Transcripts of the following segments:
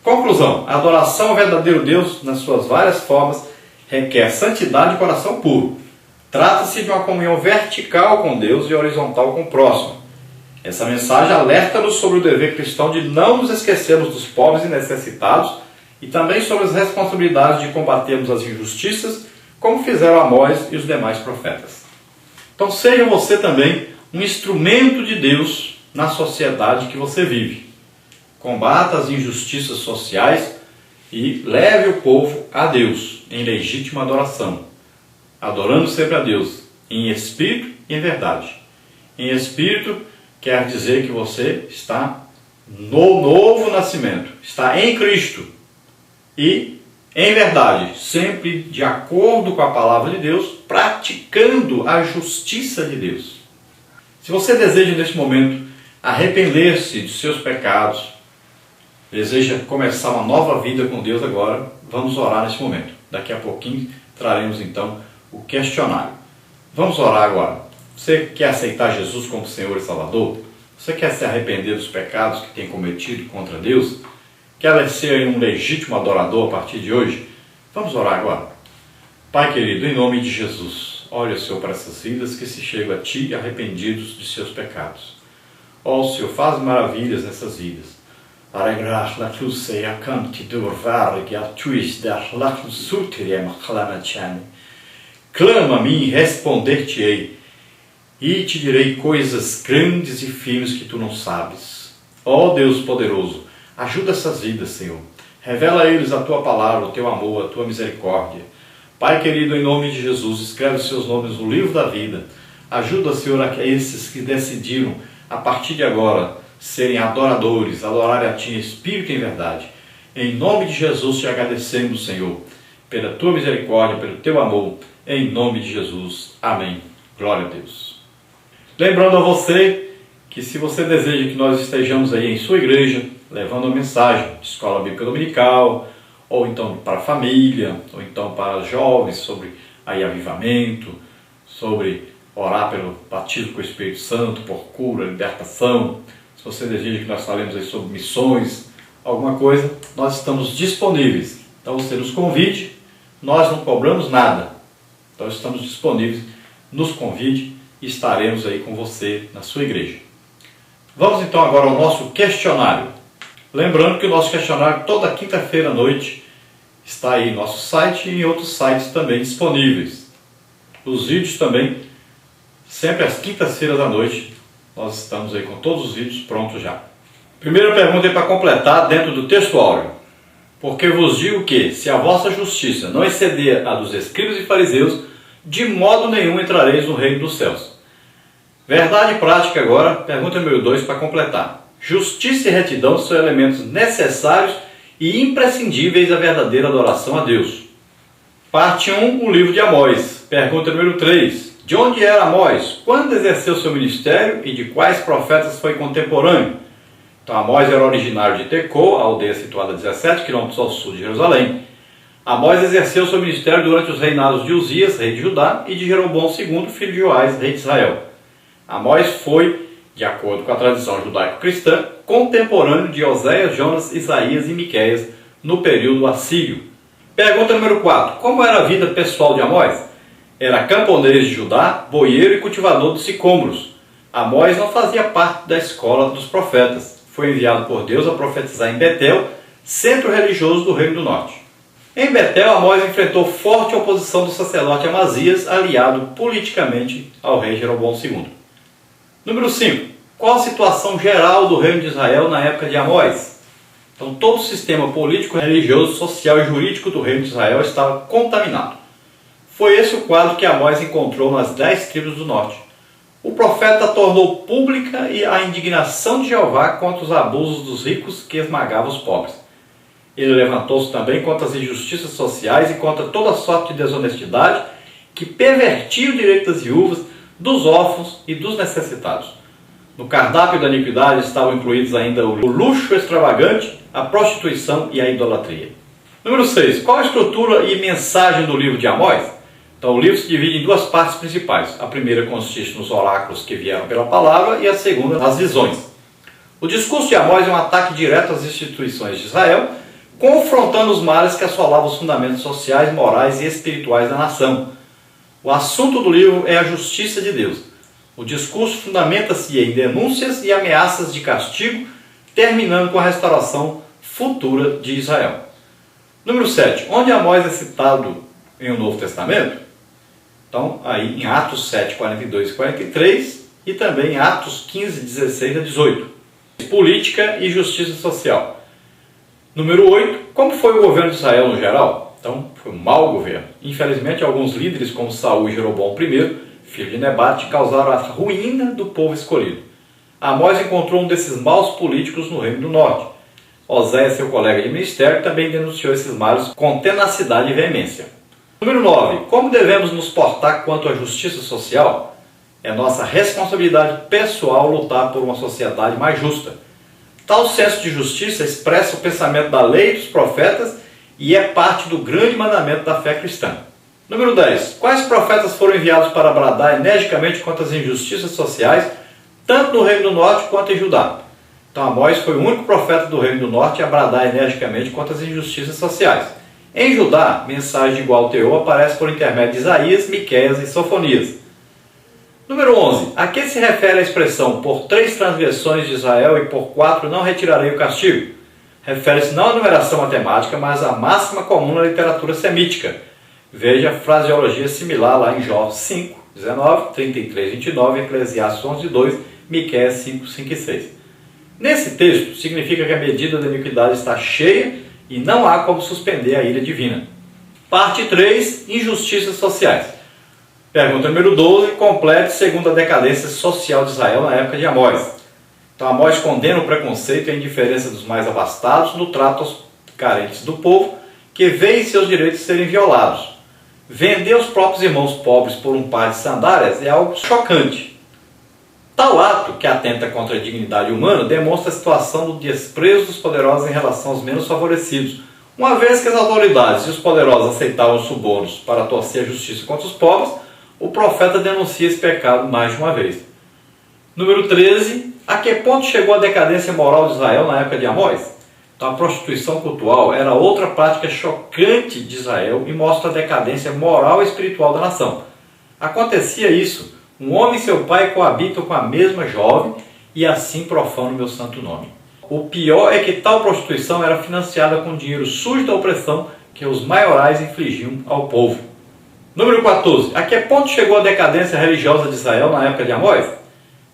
Conclusão: a adoração ao verdadeiro Deus, nas suas várias formas, requer santidade e coração puro. Trata-se de uma comunhão vertical com Deus e horizontal com o próximo. Essa mensagem alerta-nos sobre o dever cristão de não nos esquecermos dos pobres e necessitados e também sobre as responsabilidades de combatermos as injustiças, como fizeram Amós e os demais profetas. Então seja você também um instrumento de Deus na sociedade que você vive. Combata as injustiças sociais e leve o povo a Deus em legítima adoração, adorando sempre a Deus em espírito e em verdade. Em espírito quer dizer que você está no novo nascimento, está em Cristo. E, em verdade, sempre de acordo com a palavra de Deus, praticando a justiça de Deus. Se você deseja, neste momento, arrepender-se dos seus pecados, deseja começar uma nova vida com Deus agora, vamos orar nesse momento. Daqui a pouquinho traremos, então, o questionário. Vamos orar agora. Você quer aceitar Jesus como Senhor e Salvador? Você quer se arrepender dos pecados que tem cometido contra Deus? Quer ser um legítimo adorador a partir de hoje? Vamos orar agora. Pai querido, em nome de Jesus, olha, Senhor, para essas vidas que se chegam a Ti arrependidos de seus pecados. Ó, Senhor, faz maravilhas nessas vidas. Clama a mim e responder-te-ei, e te direi coisas grandes e firmes que tu não sabes. Ó Deus poderoso, ajuda essas vidas, Senhor. Revela a eles a Tua palavra, o Teu amor, a Tua misericórdia. Pai querido, em nome de Jesus, escreve os seus nomes no livro da vida. Ajuda, Senhor, a esses que decidiram, a partir de agora, serem adoradores, adorarem a Ti em espírito e em verdade. Em nome de Jesus te agradecemos, Senhor, pela Tua misericórdia, pelo Teu amor. Em nome de Jesus. Amém. Glória a Deus. Lembrando a você que se você deseja que nós estejamos aí em sua igreja, levando a mensagem de escola bíblica dominical, ou então para a família, ou então para os jovens, sobre aí avivamento, sobre orar pelo batismo com o Espírito Santo, por cura, libertação, se você deseja que nós falemos aí sobre missões, alguma coisa, nós estamos disponíveis. Então você nos convide, nós não cobramos nada. Então estamos disponíveis, nos convide e estaremos aí com você na sua igreja. Vamos então agora ao nosso questionário. Lembrando que o nosso questionário toda quinta-feira à noite está aí no nosso site e em outros sites também disponíveis. Os vídeos também, sempre às quintas-feiras à noite, nós estamos aí com todos os vídeos prontos já. Primeira pergunta é para completar dentro do texto áureo. Porque vos digo que, se a vossa justiça não exceder a dos escribas e fariseus, de modo nenhum entrareis no reino dos céus. Verdade prática agora, pergunta número 2 para completar. Justiça e retidão são elementos necessários e imprescindíveis à verdadeira adoração a Deus. Parte 1, o livro de Amós. Pergunta número 3. De onde era Amós? Quando exerceu seu ministério e de quais profetas foi contemporâneo? Então Amós era originário de Tecoa, a aldeia situada a 17 km ao sul de Jerusalém. Amós exerceu seu ministério durante os reinados de Uzias, rei de Judá, e de Jeroboão II, filho de Joás, rei de Israel. Amós foi, de acordo com a tradição judaico-cristã, contemporâneo de Oséias, Jonas, Isaías e Miqueias, no período assírio. Pergunta número 4. Como era a vida pessoal de Amós? Era camponês de Judá, boieiro e cultivador de sicômoros. Amós não fazia parte da escola dos profetas. Foi enviado por Deus a profetizar em Betel, centro religioso do Reino do Norte. Em Betel, Amós enfrentou forte oposição do sacerdote Amazias, aliado politicamente ao rei Jeroboão II. Número 5. Qual a situação geral do reino de Israel na época de Amós? Então, todo o sistema político, religioso, social e jurídico do reino de Israel estava contaminado. Foi esse o quadro que Amós encontrou nas 10 tribos do norte. O profeta tornou pública a indignação de Jeová contra os abusos dos ricos que esmagavam os pobres. Ele levantou-se também contra as injustiças sociais e contra toda sorte de desonestidade que pervertia o direito das viúvas, dos órfãos e dos necessitados. No cardápio da iniquidade estavam incluídos ainda o luxo extravagante, a prostituição e a idolatria. Número 6. Qual a estrutura e mensagem do livro de Amós? Então o livro se divide em duas partes principais. A primeira consiste nos oráculos que vieram pela palavra e a segunda nas visões. O discurso de Amós é um ataque direto às instituições de Israel, confrontando os males que assolavam os fundamentos sociais, morais e espirituais da nação. O assunto do livro é a justiça de Deus. O discurso fundamenta-se em denúncias e ameaças de castigo, terminando com a restauração futura de Israel. Número 7. Onde Amós é citado em o Novo Testamento? Então, aí em Atos 7, 42 e 43 e também em Atos 15, 16 a 18. Política e justiça social. Número 8. Como foi o governo de Israel no geral? Então, foi um mau governo. Infelizmente, alguns líderes, como Saul e Jeroboão I, filho de Nebate, causaram a ruína do povo escolhido. Amós encontrou um desses maus políticos no Reino do Norte. Oséias, seu colega de ministério, também denunciou esses males com tenacidade e veemência. Número 9. Como devemos nos portar quanto à justiça social? É nossa responsabilidade pessoal lutar por uma sociedade mais justa. Tal senso de justiça expressa o pensamento da lei e dos profetas e é parte do grande mandamento da fé cristã. Número 10. Quais profetas foram enviados para bradar energicamente contra as injustiças sociais, tanto no Reino do Norte quanto em Judá? Então Amós foi o único profeta do Reino do Norte a bradar energicamente contra as injustiças sociais. Em Judá, mensagem de igual teor aparece por intermédio de Isaías, Miqueias e Sofonias. Número 11. A que se refere a expressão por 3 transgressões de Israel e por 4 não retirarei o castigo? Refere-se não à numeração matemática, mas à máxima comum na literatura semítica. Veja fraseologia similar lá em Jó 5, 19, 33, 29, Eclesiastes 11, 2, Miqueias 5, 5 e 6. Nesse texto, significa que a medida da iniquidade está cheia e não há como suspender a ira divina. Parte 3. Injustiças sociais. Pergunta número 12. Complete segundo a decadência social de Israel na época de Amós. Então Amós condena o preconceito e a indiferença dos mais abastados no trato aos carentes do povo, que veem seus direitos serem violados. Vender os próprios irmãos pobres por um par de sandálias é algo chocante. Tal ato, que atenta contra a dignidade humana, demonstra a situação do desprezo dos poderosos em relação aos menos favorecidos. Uma vez que as autoridades e os poderosos aceitavam os subornos para torcer a justiça contra os pobres, o profeta denuncia esse pecado mais de uma vez. Número 13. A que ponto chegou a decadência moral de Israel na época de Amós? Então, a prostituição cultual era outra prática chocante de Israel e mostra a decadência moral e espiritual da nação. Acontecia isso. Um homem e seu pai coabitam com a mesma jovem e assim profanam o meu santo nome. O pior é que tal prostituição era financiada com dinheiro sujo da opressão que os maiorais infligiam ao povo. Número 14. A que ponto chegou a decadência religiosa de Israel na época de Amós?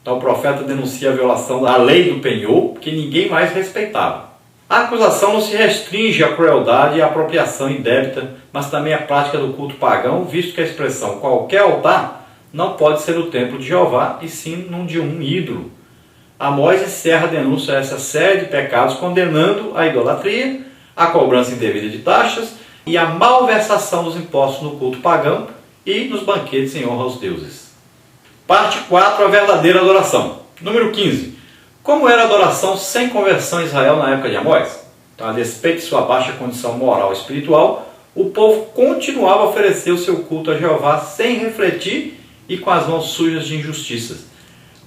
Então o profeta denuncia a violação da lei do penhor, que ninguém mais respeitava. A acusação não se restringe à crueldade e à apropriação indébita, mas também à prática do culto pagão, visto que a expressão qualquer altar não pode ser o templo de Jeová, e sim num de um ídolo. Amós encerra a denúncia a essa série de pecados, condenando a idolatria, a cobrança indevida de taxas e a malversação dos impostos no culto pagão e nos banquetes em honra aos deuses. Parte 4. A verdadeira adoração. Número 15. Como era a adoração sem conversão em Israel na época de Amós? Então, a despeito de sua baixa condição moral e espiritual, o povo continuava a oferecer o seu culto a Jeová sem refletir e com as mãos sujas de injustiças.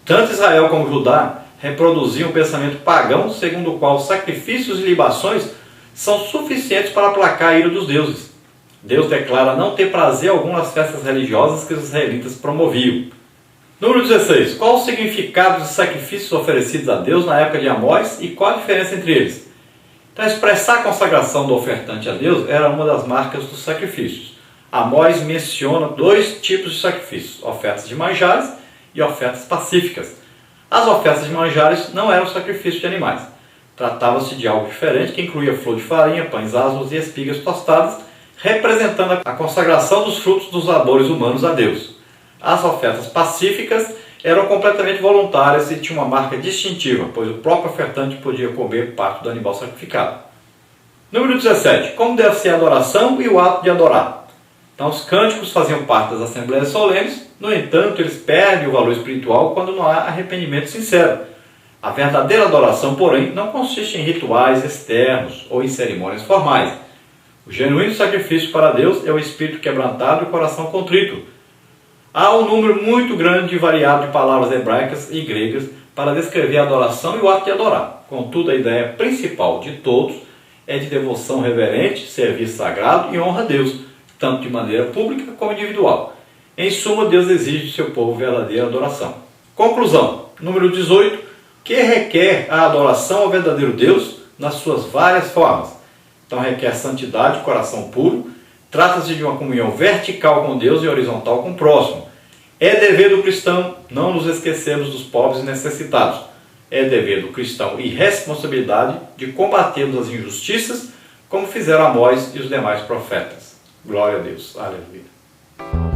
Tanto Israel como Judá reproduziam o pensamento pagão, segundo o qual sacrifícios e libações são suficientes para aplacar a ira dos deuses. Deus declara não ter prazer algum nas festas religiosas que os israelitas promoviam. Número 16. Qual o significado dos sacrifícios oferecidos a Deus na época de Amós e qual a diferença entre eles? Então, expressar a consagração do ofertante a Deus era uma das marcas dos sacrifícios. Amós menciona 2 tipos de sacrifícios, ofertas de manjares e ofertas pacíficas. As ofertas de manjares não eram sacrifício de animais. Tratava-se de algo diferente que incluía flor de farinha, pães asmos e espigas tostadas, representando a consagração dos frutos dos labores humanos a Deus. As ofertas pacíficas eram completamente voluntárias e tinham uma marca distintiva, pois o próprio ofertante podia comer parte do animal sacrificado. Número 17. Como deve ser a adoração e o ato de adorar? Então, os cânticos faziam parte das assembleias solenes, no entanto, eles perdem o valor espiritual quando não há arrependimento sincero. A verdadeira adoração, porém, não consiste em rituais externos ou em cerimônias formais. O genuíno sacrifício para Deus é o espírito quebrantado e o coração contrito. Há um número muito grande e variado de palavras hebraicas e gregas para descrever a adoração e o ato de adorar. Contudo, a ideia principal de todos é de devoção reverente, serviço sagrado e honra a Deus, tanto de maneira pública como individual. Em suma, Deus exige do seu povo verdadeira adoração. Conclusão, número 18, que requer a adoração ao verdadeiro Deus nas suas várias formas. Então requer santidade, coração puro, trata-se de uma comunhão vertical com Deus e horizontal com o próximo. É dever do cristão não nos esquecermos dos pobres e necessitados. É dever do cristão e responsabilidade de combatermos as injustiças, como fizeram Amós e os demais profetas. Glória a Deus. Aleluia.